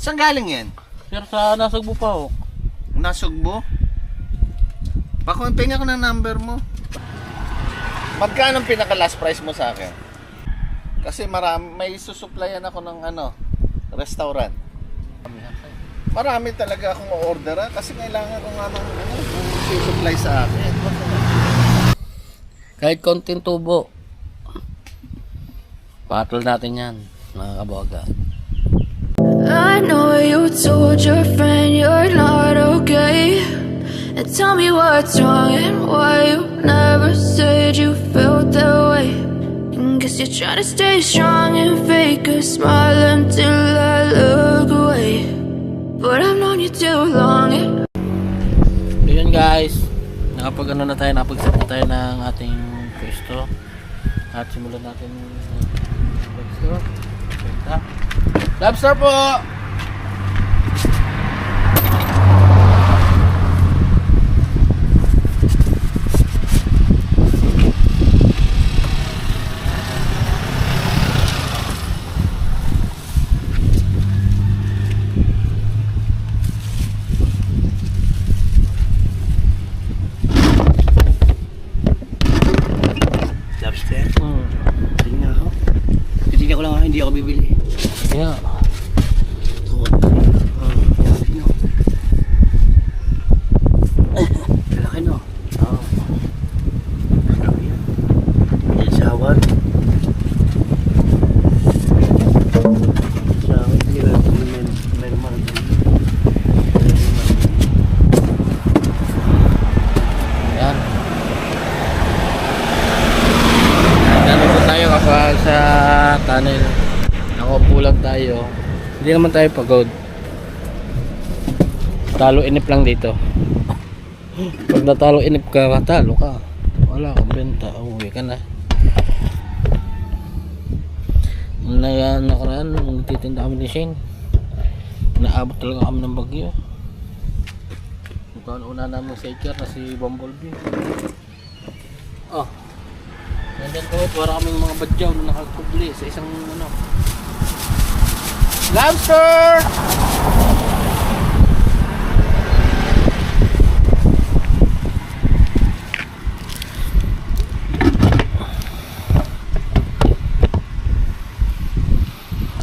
Saan galing yan? Sir, sa Nasugbo pa ho. Nasugbo? Pakumping ako ng number mo. Magkano ang pinaka last price mo sa akin? Kasi may susuplayan ako ng restaurant. Marami talaga akong orderan kasi kailangan ko nga ng susupply sa akin. Kahit konting tubo. Patol natin yan, mga kabaga. I know you told your friend you're not okay. And tell me what's wrong and why you never said you felt that way. And guess you're trying to stay strong and fake a smile until I look away. But I've known you too long. So yun guys, nakapag-set na tayo ng ating pwesto. At simulan natin lobster. Lobster po! Lobster? Tingnan ako. Titignan ko lang ha, hindi ako bibili. Yeah. Malaki no? Oo. Malaki yan. Yan sawad. Sawad, hindi ba? May marami. Ayan. Nandito tayo kapag sa tunnel. Nakaupo lang tayo. Hindi naman tayo pagod. Talo inip lang dito. Pag natalo inip ka, talo ka. Wala kang benta. Uwi ka na. Nakaraan, nagtitinda kami ni Shane. Naabot talaga kami ng bagyo. Ito ang una namin sa iker na si Bumblebee. Oh. Nandyan ko, para kaming mga badyaw na nakakubli sa isang lobster!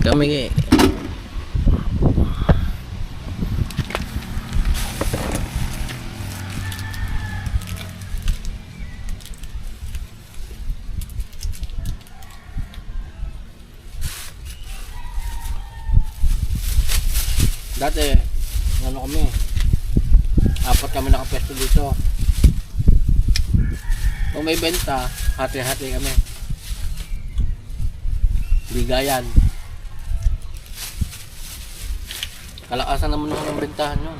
Kami dati kami 4 kami nakapesto dito. Kung may benta, hati-hati kami, bigayan. Kalakasan naman ng bentahan yun.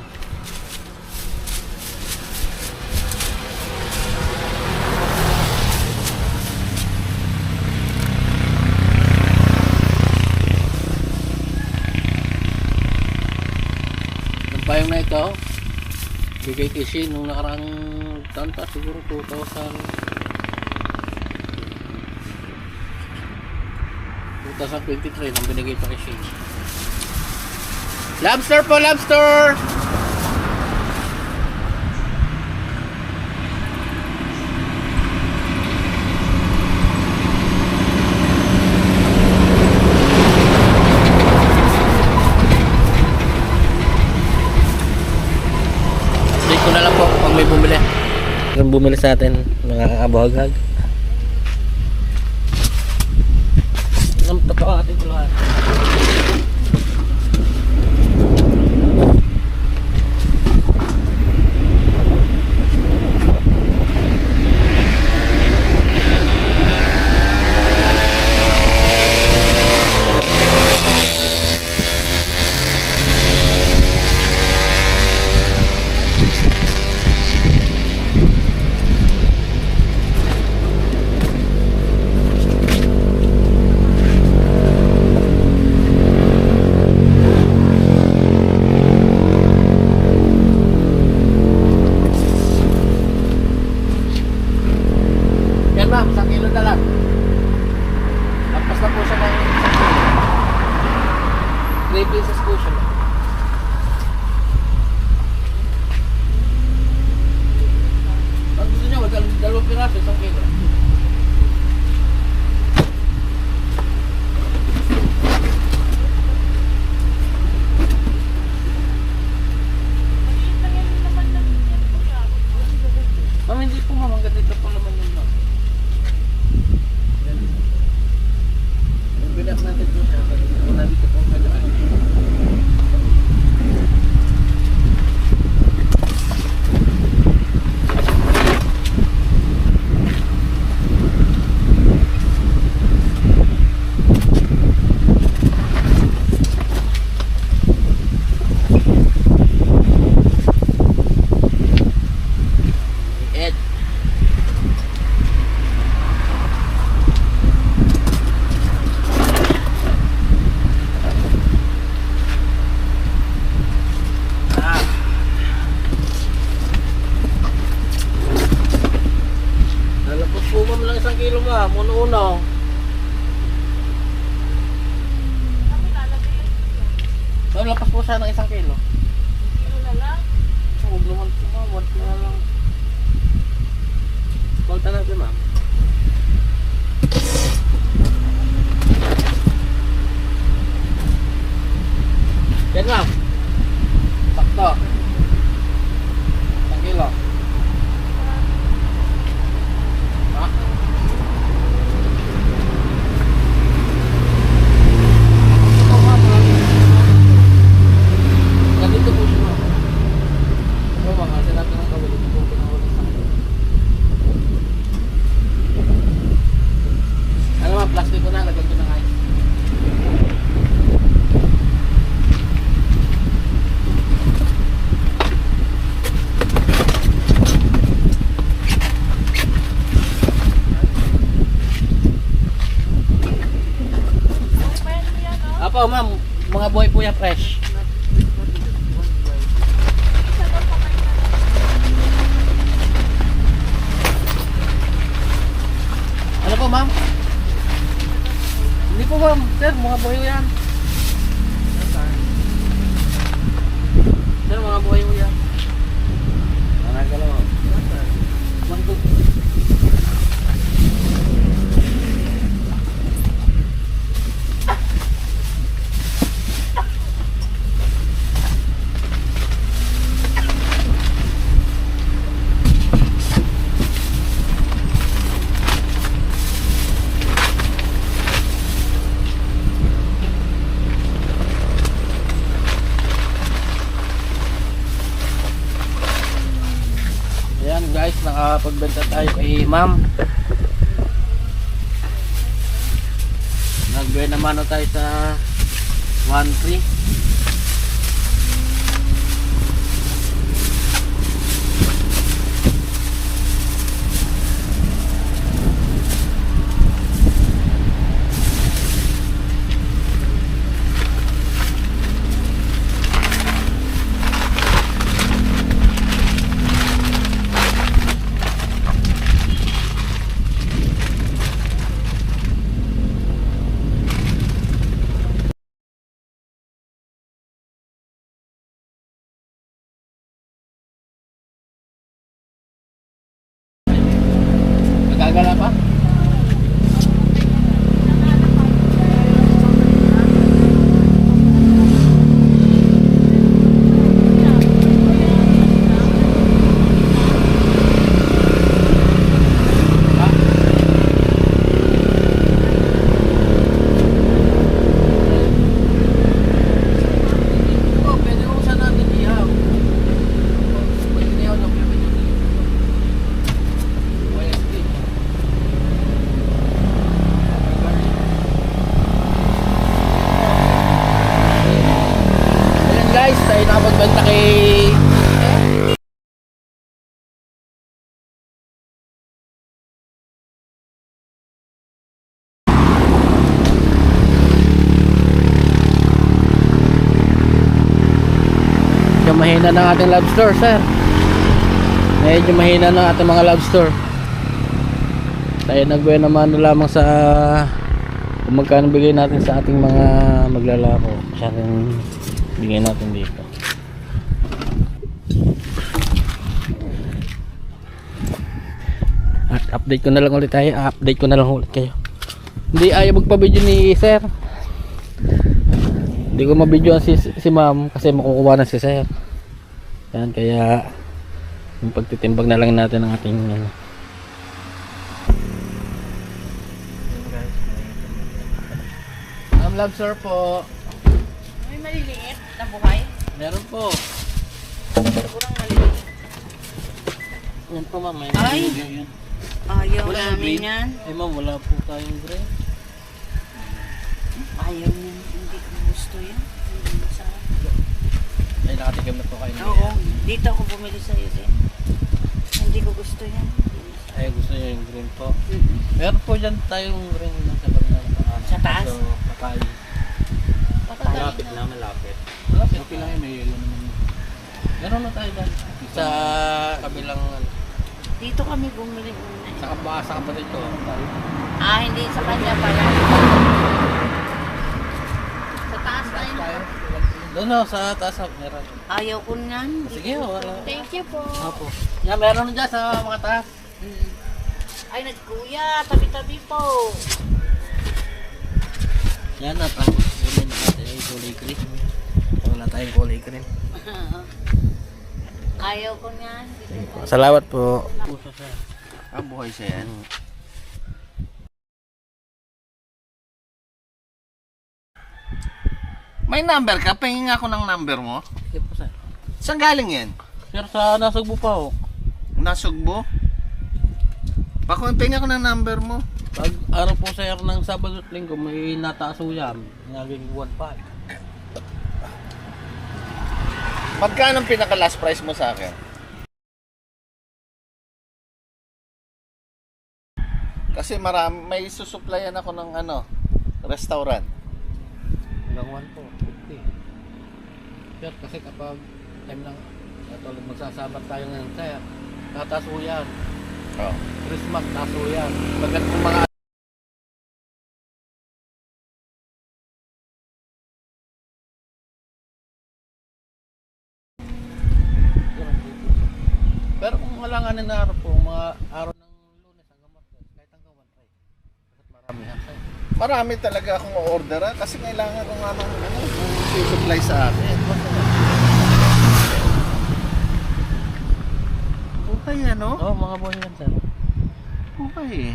Ang payong na ito, bigay kay Shane nung nakarang tanta, siguro 2023 nang binigay ito kay Shane. Lobster po, lobster! Update ko na lang po pag may bumili. Kung bumili sa atin, mga kabahaghag. Ang totoo atin ko lahat. Ma'am, 1 kilo na lang. Tapos na po siya ng 3 pieces po siya. Dalawang piraso, 1 kilo. Ma'am, hindi po ma'am, hanggang dito po naman yun ma'am. Bilang natin po siya, kung nandito po kailangan. Ed. Lalapos po ma'am lang 1 kilo ma'am, uno-uno. Ma'am, lapas po siya ng 1 kilo. Huwag naman po ma'am, 1 kilo lang. Kulta natin ma'am. Yan ma'am. Sakto. 1 kilo. Ha? Ito ma'am. Ganito po siya ma'am. Ito ma'am, kasi natin ang kawali. Ito po pinawali sa akin. Ano ma'am, plastic ko na. Lagyan ko ng ice. Apo ma'am, mga buhay po yan fresh. Ano po ma'am? Hindi po ma'am, sir, mga buhay po yan. Sir, mga buhay po yan. Mga galaw. Mantog. Ayan guys, nakapagbenta tayo kay ma'am. Nag-buena naman tayo sa 1-3. Nagagala pa? Guys, tayo nakapagbenta kay medyo mahina ng ating lobster, sir. Medyo mahina ng ating mga lobster. Tayo nagbuhay naman lamang sa kung magkano bigay natin sa ating mga maglalako. Sa ating bigay natin dito. Update ko na lang ulit tayo. Update ko na lang ulit kayo. Hindi ayaw magpa-video ni sir. Hindi ko ma-videoan si ma'am kasi makukuha na si sir. Yan, kaya yung pagtitimbang na lang natin ang ating ano. Ma'am Lobster po. May maliliit na buhay. Meron po. Kurang maliliit. Yan po ma'am. May Ay! yan. Ayaw Wala yung namin green? yan. Ay ma'am, wala po tayong green. Ayaw niya. Hindi ko gusto yan. Hindi masarap. Ay, nakatikim na po kayo. Oo. Dito ako bumili sa'yo din. Hindi ko gusto yan. Ay, gusto niyo yung green po. Meron po dyan tayong green sa banda. Sa taas? So, patay. Patay. Malapit. Malapit. Okay lang yun, may yelo naman. Meron na tayo dyan. Sa kabilang, ano, Dito kami bumili una. sa kapatid ko. Ah, hindi sa kanya pala. Sa taas na yun. Doon na, sa taas. Meron. Ayaw ko niyan. Sige, wala. Thank you po. Opo. Yan, meron na dyan sa mga taas. Ay, nagkuya. Tabi-tabi po. Yan na, tapos gawin natin yung kulay green. Wala tayong kulay green. Ayaw ko niyan. Salamat po. Puso siya. Buhay siya yan. May number ka? Pahingin ako ng number mo. Sige po, sir. Saan galing yan? Sir, sa Nasugbo pa ho. Nasugbo? Pahingin ako ng number mo. Pag araw po sir ng Sabado at Linggo, may nataas ho yan. Naging 1.5. Magkano ang pinaka last price mo sa akin? Kasi may susuplayan ako ng ano, restaurant. Hanggang 1 po, 50. Sir, kasi kapag time lang, tulad magsasabat tayo ngayon, sir, tataas ho yan. Oh. Christmas, taas ho yan. Pagkat kung mga pero kung halanganin na araw po, mga araw ng Lunes hanggang Martes, kahit hanggang 1 try. Kasi marami yan sa'yo. Marami talaga akong orderan kasi kailangan ko nga ng ano, supply sa akin. Okay ano? Oo, mga boy yan sir. Okay.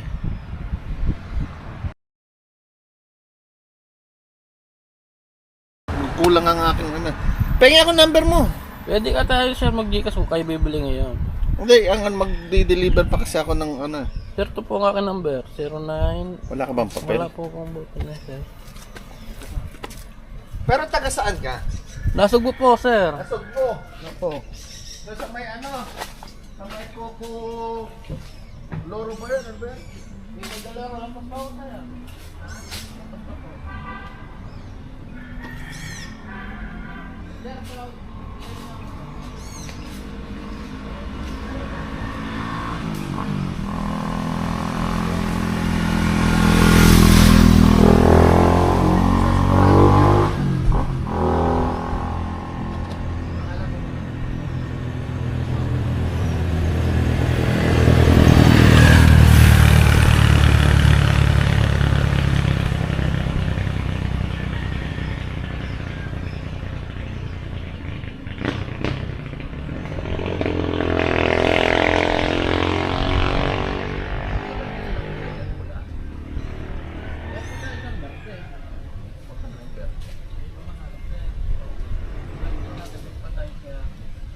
Kulang ang aking ano. Pahingin ako number mo. Pwede ka tayo sir mag-Gcash kung kayo bibili ngayon. Hindi, ang magdi-deliver pa kasi ako ng ano. Sir, ito po ang aking number. 09. Wala ka bang papel? Wala po akong buto na sir. Pero taga saan ka? Nasugbo po sir. Nasugbo. Opo. Sa may ano? Sa may Coco Loro ba yun? Ano ba yun? May dalawa lang pa po sir.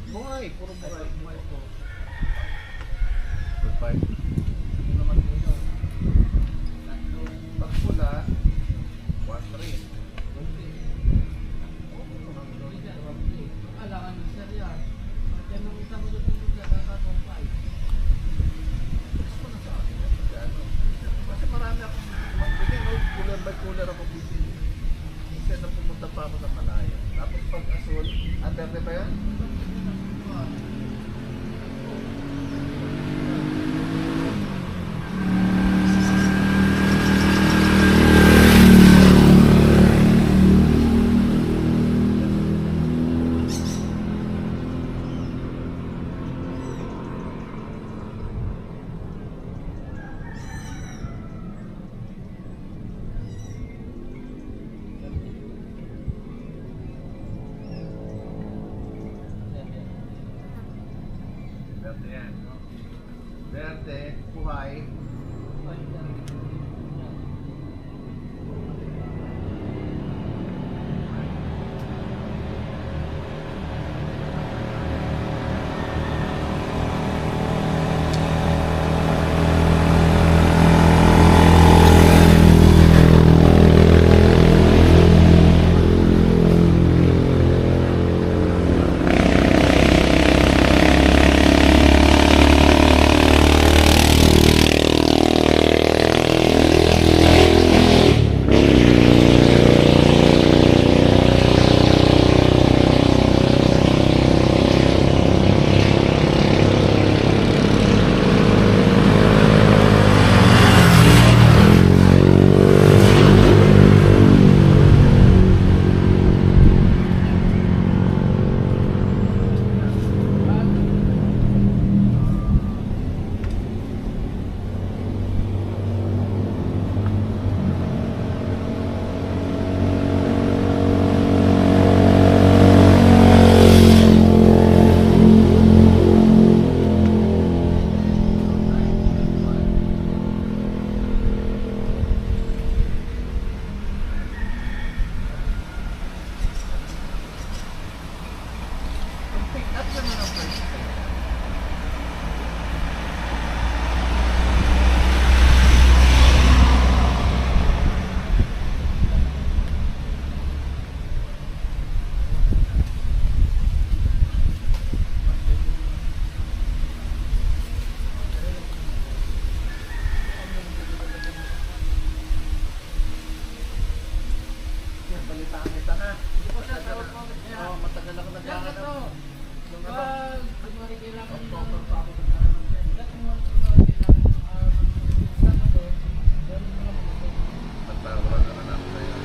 Buhay, puro buhay. Buhay po. Pag pula, 1-3. Kasi marami akong magbili, no? Cooler by cooler ako bibili. Instead na pumunta pa ako sa malayo. Tapos pag asul, aterte ba yan? Berte yan. Berte, buhay. Matagal ako nagkakaroon. Nagtawaran naman namin sa'yo.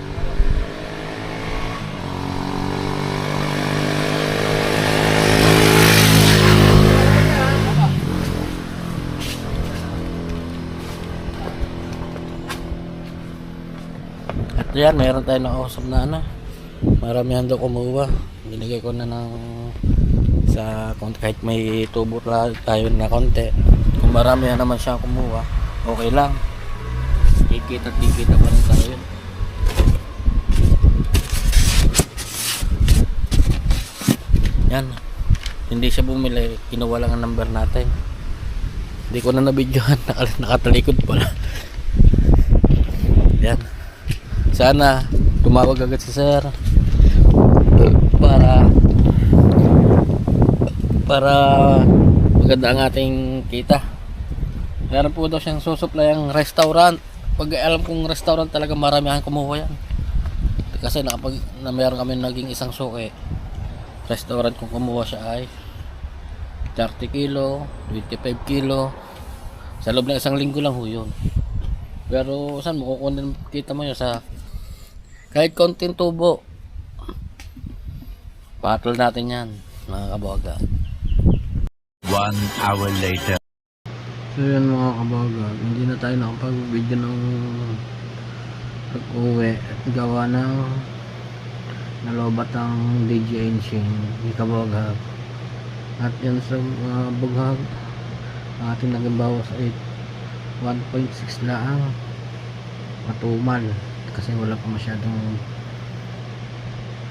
At yan, mayroon tayo nakausap na ano. Maramihan daw kumuha. Binigay ko na ng sa kahit may tubo tayo na konti. Kung maramihan naman siya kumuha, okay lang. Kikita pa rin tayo. Yan. Hindi siya bumili. Kinuha lang ang number natin. Hindi ko na nabidyohan. Nakatalikod pala. Yan. Sana tumawag agad si sir para maganda ang ating kita. Meron po daw siyang susupply ang restaurant. Pag alam kong restaurant talaga maramihan kumuha yan. Kasi meron kami naging isang suki. Restaurant kung kumuha siya ay 30 kilo, 25 kilo. Sa loob ng isang linggo lang ho yun. Pero saan mo kukunin kita mo yun sa kahit konting tubo. Patol natin yan mga kabaga. 1 hour later. So yun mga kabaga, hindi na tayo nakapag-video ng pag-uwi. Gawa ng nalobat ang DJ engine ni kabaga. At yan sa mga bughag ating naging bawas ay 1.6 na ang matumal kasi wala pa masyadong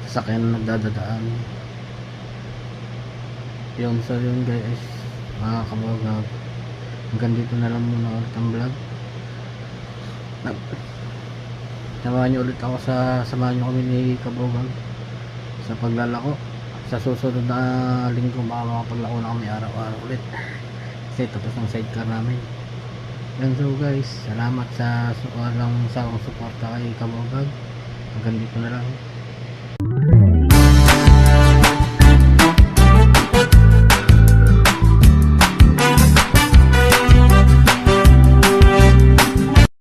sasakyan na nagdadadaan. Yun, so yun guys mga kabagag, hanggang dito na lang muna ulit ang vlog. Samahan nyo ulit ako samahan nyo kami ni kabagag sa paglalako. Sa susunod na linggo baka makapaglako na kami araw-araw ulit kasi tapos ng sidecar namin. Yan, so guys, salamat sa walang sawang suporta kay kabagag. Hanggang dito na lang.